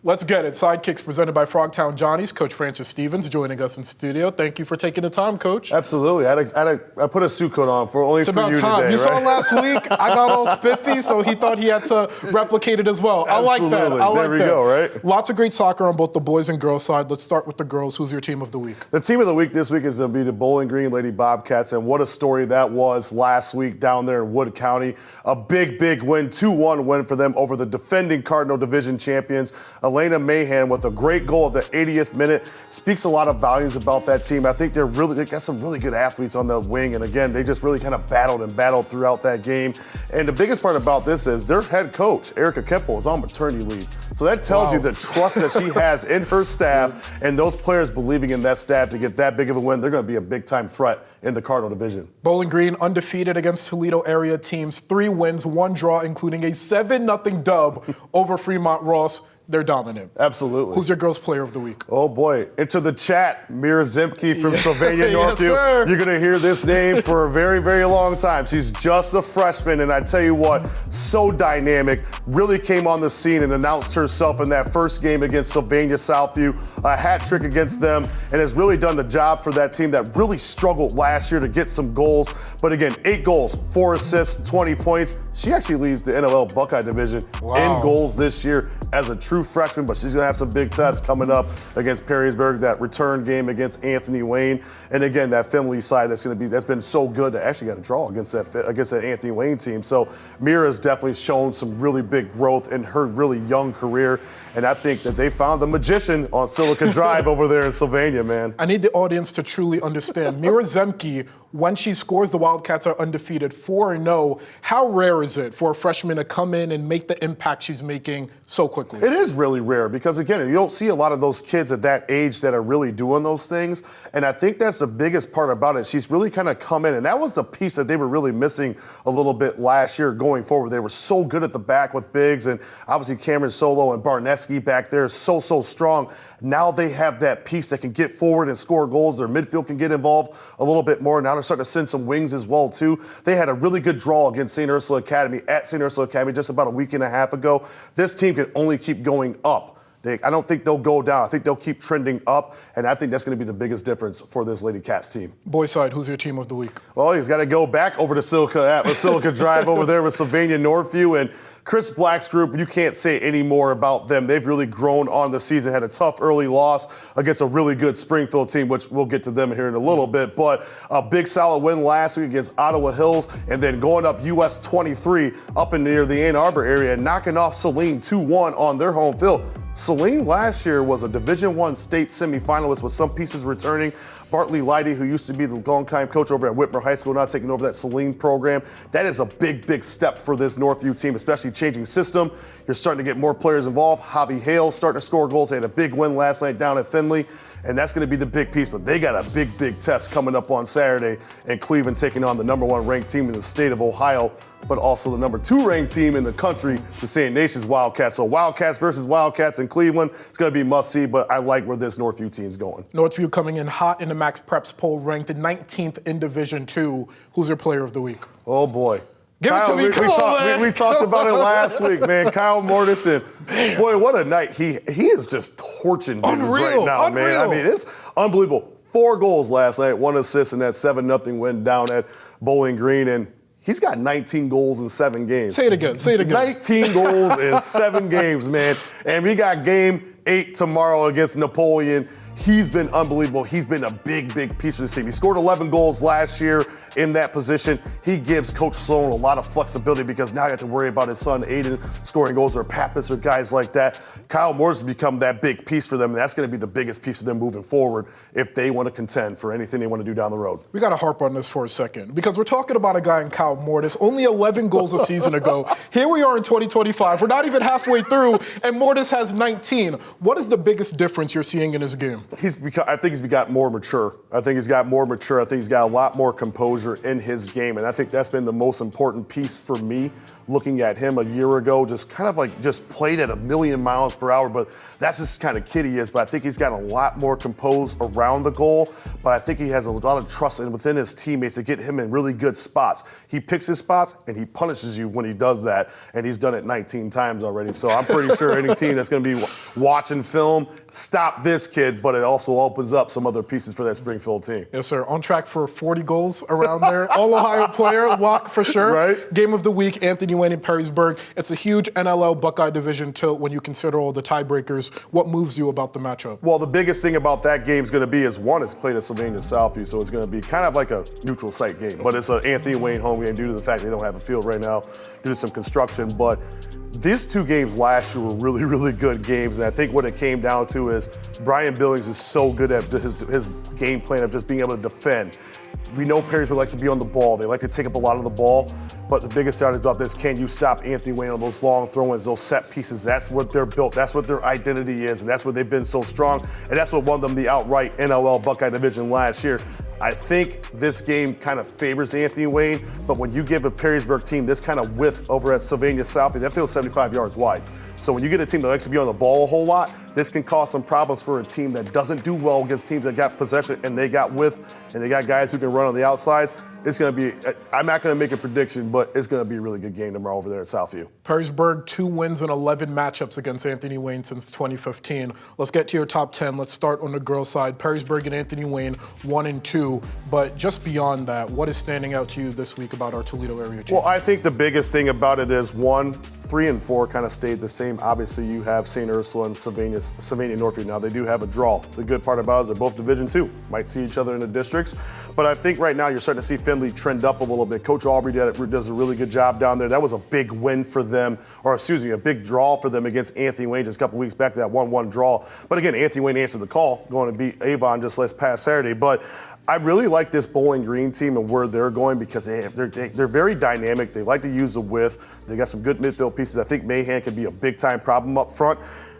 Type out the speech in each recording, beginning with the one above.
Let's get it. Sidekicks presented by Frogtown Johnny's. Coach Francis Stevens joining us in studio. Thank you for taking the time, Coach. Absolutely. I put a suit coat on for only it's for about you time. today, You right? saw last week, I got all spiffy, so he thought he had to replicate it as well. I like that. I like there we go, right? Lots of great soccer on both the boys and girls side. Let's start with the girls. Who's your team of the week? The team of the week this week is going to be the Bowling Green Lady Bobcats, and what a story that was last week down there in Wood County. A big, big win, 2-1 win for them over the defending Cardinal Division champions. Elena Mahan with a great goal at the 80th minute. Speaks a lot of volumes about that team. I think they got some really good athletes on the wing, and again, they just really kind of battled throughout that game. And the biggest part about this is their head coach, Erica Kemple, is on maternity leave. So that tells you the trust that she has in her staff and those players believing in that staff to get that big of a win. They're going to be a big-time threat in the Cardinal Division. Bowling Green undefeated against Toledo-area teams. 3 wins, 1 draw, including a 7-0 dub over Fremont Ross. They're dominant. Absolutely. Who's your girls' player of the week? Oh, boy. Into the chat, Mira Zemke from Sylvania Yes, Northview. sir. You're going to hear this name for a very, very long time. She's just a freshman, and I tell you what, so dynamic. Really came on the scene and announced herself in that first game against Sylvania Southview. A hat trick against them, and has really done the job for that team that really struggled last year to get some goals. But again, 8 goals, 4 assists, 20 points. She actually leads the NLL Buckeye Division in goals this year as a true freshman, but she's going to have some big tests coming up against Perrysburg, that return game against Anthony Wayne, and again, that Findlay side that's been so good to actually got a draw against that Anthony Wayne team. So Mira's definitely shown some really big growth in her really young career, and I think that they found the magician on Silicon Drive over there in Sylvania, man. I need the audience to truly understand. Mira Zemke, when she scores, the Wildcats are undefeated, 4-0. How rare is it for a freshman to come in and make the impact she's making so quickly? It is really rare because, again, you don't see a lot of those kids at that age that are really doing those things. And I think that's the biggest part about it. She's really kind of come in, and that was the piece that they were really missing a little bit last year going forward. They were so good at the back with bigs, and obviously Cameron Solo and Barneski back there is so strong. Now they have that piece that can get forward and score goals. Their midfield can get involved a little bit more. Now they're starting to send some wings as well, too. They had a really good draw against St. Ursula Academy at St. Ursula Academy just about a week and a half ago. This team can only keep going up. I don't think they'll go down. I think they'll keep trending up, and I think that's going to be the biggest difference for this Lady Cats team. Boys side, who's your team of the week? Well, he's got to go back over to Silica Drive over there with Sylvania Northview, and Chris Black's group, you can't say any more about them. They've really grown on the season, had a tough early loss against a really good Springfield team, which we'll get to them here in a little bit, but a big solid win last week against Ottawa Hills, and then going up US 23 up in near the Ann Arbor area and knocking off Saline 2-1 on their home field. Saline last year was a Division I state semifinalist with some pieces returning. Bartley Leidy, who used to be the longtime coach over at Whitmer High School, now taking over that Saline program. That is a big step for this Northview team, especially changing system. You're starting to get more players involved. Javi Hale starting to score goals. They had a big win last night down at Findlay, and that's going to be the big piece. But they got a big test coming up on Saturday in Cleveland, taking on the #1 ranked team in the state of Ohio, but also the #2 ranked team in the country, the St. Nations Wildcats. So Wildcats versus Wildcats in Cleveland. It's going to be must-see, but I like where this Northview team's going. Northview coming in hot in the Max Preps poll, ranked 19th in Division II. Who's your player of the week? Oh, boy. Give it to me. We talked about it last week, man. Kyle Mortensen. Boy, what a night. He is just torching dudes right now, man. I mean, it's unbelievable. 4 goals last night, 1 assist in that 7-0 win down at Bowling Green, and he's got 19 goals in 7 games. Say it again. 19 goals in 7 games, man. And we got game 8 tomorrow against Napoleon. He's been unbelievable. He's been a big piece of the team. He scored 11 goals last year in that position. He gives Coach Sloan a lot of flexibility because now you have to worry about his son Aiden scoring goals, or Pappas, or guys like that. Kyle Moore's become that big piece for them, and that's going to be the biggest piece for them moving forward if they want to contend for anything they want to do doan the road. We got to harp on this for a second because we're talking about a guy in Kyle Mortis, only 11 goals a season ago. Here we are in 2025. We're not even halfway through, and Mortis has 19. What is the biggest difference you're seeing in his game? I think he's got more mature. I think he's got a lot more composure in his game. And I think that's been the most important piece for me looking at him a year ago, just kind of like just played at 1,000,000 miles per hour. But that's just kind of kid he is. But I think he's got a lot more composed around the goal. But I think he has a lot of trust within his teammates to get him in really good spots. He picks his spots and he punishes you when he does that. And he's done it 19 times already. So I'm pretty sure any team that's going to be watching film, stop this kid. But it also opens up some other pieces for that Springfield team. Yes, sir. On track for 40 goals around there. All-Ohio player, lock for sure. Right. Game of the week, Anthony Wayne in Perrysburg. It's a huge NLL Buckeye division tilt when you consider all the tiebreakers. What moves you about the matchup? Well, the biggest thing about that game is going to be is one, it's played at Sylvania Southview, so it's going to be kind of like a neutral site game. But it's an Anthony Wayne home game due to the fact they don't have a field right now due to some construction. But these two games last year were really, really good games, and I think what it came down to is Brian Billings is so good at his game plan of just being able to defend. We know Perrysburg likes to be on the ball. They like to take up a lot of the ball, but the biggest challenge about this, can you stop Anthony Wayne on those long throw-ins, those set pieces? That's what they're built. That's what their identity is, and that's where they've been so strong, and that's what won them the outright NLL Buckeye Division last year. I think this game kind of favors Anthony Wayne, but when you give a Perrysburg team this kind of width over at Sylvania South, that feels 75 yards wide. So when you get a team that likes to be on the ball a whole lot, this can cause some problems for a team that doesn't do well against teams that got possession and they got width and they got guys who can run on the outsides. It's going to be, I'm not going to make a prediction, but it's going to be a really good game tomorrow over there at Southview. Perrysburg, 2 wins and 11 matchups against Anthony Wayne since 2015. Let's get to your top 10. Let's start on the girls' side. Perrysburg and Anthony Wayne, 1 and 2. But just beyond that, what is standing out to you this week about our Toledo-area team? Well, I think the biggest thing about it is, 1, 3 and 4 kind of stayed the same. Obviously, you have St. Ursula and Sylvania Northview. Now, they do have a draw. The good part about it is they're both Division II. Might see each other in the districts. But I think right now you're starting to see Findlay trend up a little bit. Coach Aubrey does a really good job down there. That was a big win for them, or excuse me, a big draw for them against Anthony Wayne just a couple weeks back, that 1-1 draw. But again, Anthony Wayne answered the call, going to beat Avon just last past Saturday. But I really like this Bowling Green team and where they're going because they're very dynamic. They like to use the width. They got some good midfield pieces. I think Mahan could be a big-time problem up front.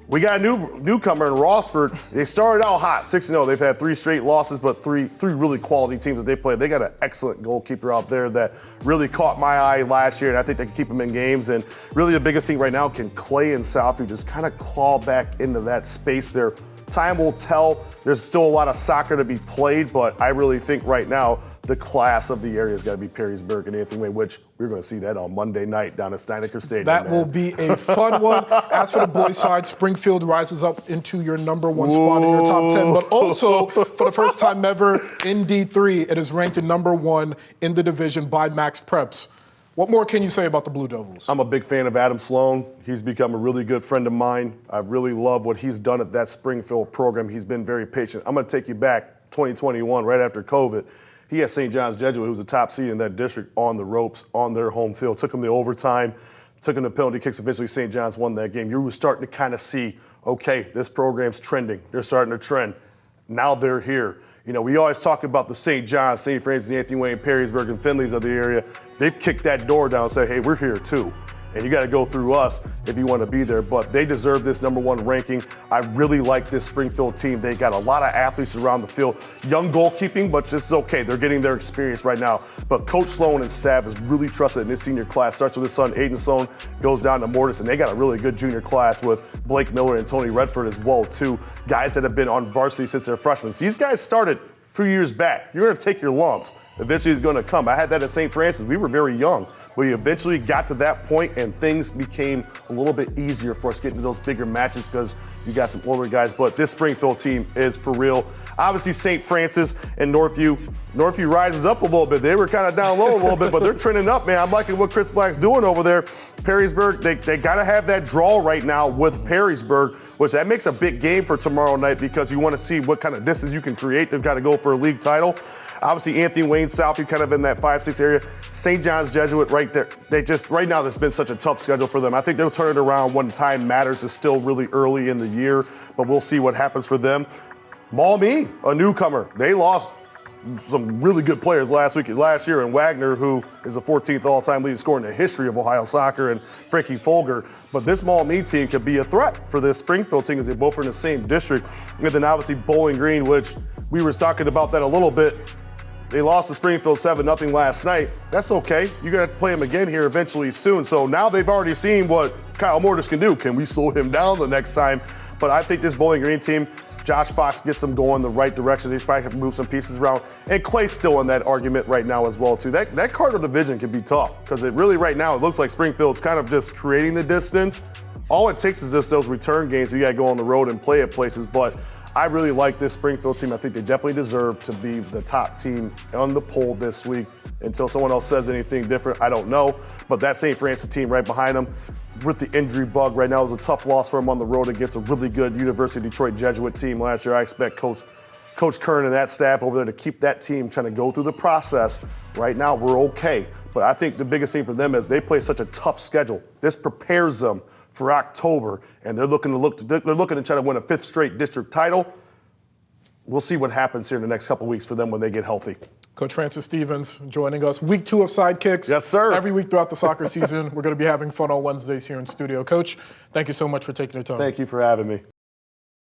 We got a newcomer in Rossford. They started out hot, 6-0. They've had 3 straight losses, but three really quality teams that they played. They got an excellent goalkeeper out there that really caught my eye last year, and I think they can keep him in games. And really the biggest thing right now, can Clay and Southview just kind of claw back into that space there? Time will tell. There's still a lot of soccer to be played, but I really think right now the class of the area has got to be Perrysburg and Anthony Wayne, which we're going to see that on Monday night down at Sidekicks Stadium. That will be a fun one. As for the boys' side, Springfield rises up into your number 1 spot in your top 10, but also for the first time ever in D3, it is ranked in number 1 in the division by Max Preps. What more can you say about the Blue Devils? I'm a big fan of Adam Sloan. He's become a really good friend of mine. I really love what he's done at that Springfield program. He's been very patient. I'm going to take you back 2021, right after COVID. He had St. John's Jesuit, who was a top seed in that district, on the ropes, on their home field. Took them to overtime, took them to penalty kicks. Eventually, St. John's won that game. You were starting to kind of see, okay, this program's trending. They're starting to trend. Now they're here. You know, we always talk about the St. John's, St. Francis, Anthony Wayne, Perrysburg, and Findlays of the area. They've kicked that door down and said, hey, we're here too. And you got to go through us if you want to be there. But they deserve this number 1 ranking. I really like this Springfield team. They got a lot of athletes around the field. Young goalkeeping, but this is okay. They're getting their experience right now. But Coach Sloan and staff is really trusted in this senior class. Starts with his son, Aiden Sloan, goes down to Mortis, and they got a really good junior class with Blake Miller and Tony Redford as well, too. Guys that have been on varsity since they're freshmen. So these guys started a few years back. You're going to take your lumps. Eventually it's going to come. I had that at St. Francis. We were very young. We eventually got to that point and things became a little bit easier for us getting to those bigger matches because you got some older guys. But this Springfield team is for real. Obviously St. Francis and Northview. Northview rises up a little bit. They were kind of down low a little bit, but they're trending up, man. I'm liking what Chris Black's doing over there. Perrysburg, they got to have that draw right now with Perrysburg, which that makes a big game for tomorrow night because you want to see what kind of distance you can create. They've got to go for a league title. Obviously, Anthony Wayne, Southview kind of in that 5-6 area. St. John's Jesuit right there. Right now, there's been such a tough schedule for them. I think they'll turn it around when time matters. It's still really early in the year, but we'll see what happens for them. Maumee, a newcomer. They lost some really good players last year, and Wagner, who is the 14th all-time leading scorer in the history of Ohio soccer, and Frankie Folger. But this Maumee team could be a threat for this Springfield team because they both are in the same district. And then obviously Bowling Green, which we were talking about that a little bit. They lost to Springfield 7-0 last night. That's okay. You're going to have to play them again here eventually soon. So now they've already seen what Kyle Mortis can do. Can we slow him down the next time? But I think this Bowling Green team, Josh Fox gets them going the right direction. They probably have to move some pieces around. And Clay's still in that argument right now as well, too. That Cardinal division can be tough because it really right now it looks like Springfield's kind of just creating the distance. All it takes is just those return games. You got to go on the road and play at places. But I really like this Springfield team. I think they definitely deserve to be the top team on the poll this week. Until someone else says anything different, I don't know. But that St. Francis team right behind them, with the injury bug right now, is a tough loss for them on the road against a really good University of Detroit Jesuit team last year. I expect Coach Kern and that staff over there to keep that team trying to go through the process. Right now, we're okay. But I think the biggest thing for them is they play such a tough schedule. This prepares them for October, and they're looking to try to win a 5th straight district title. We'll see what happens here in the next couple weeks for them when they get healthy. Coach Francis Stevens joining us. Week 2 of Sidekicks. Yes, sir. Every week throughout the soccer season. We're going to be having fun on Wednesdays here in studio. Coach, thank you so much for taking the time. Thank you for having me.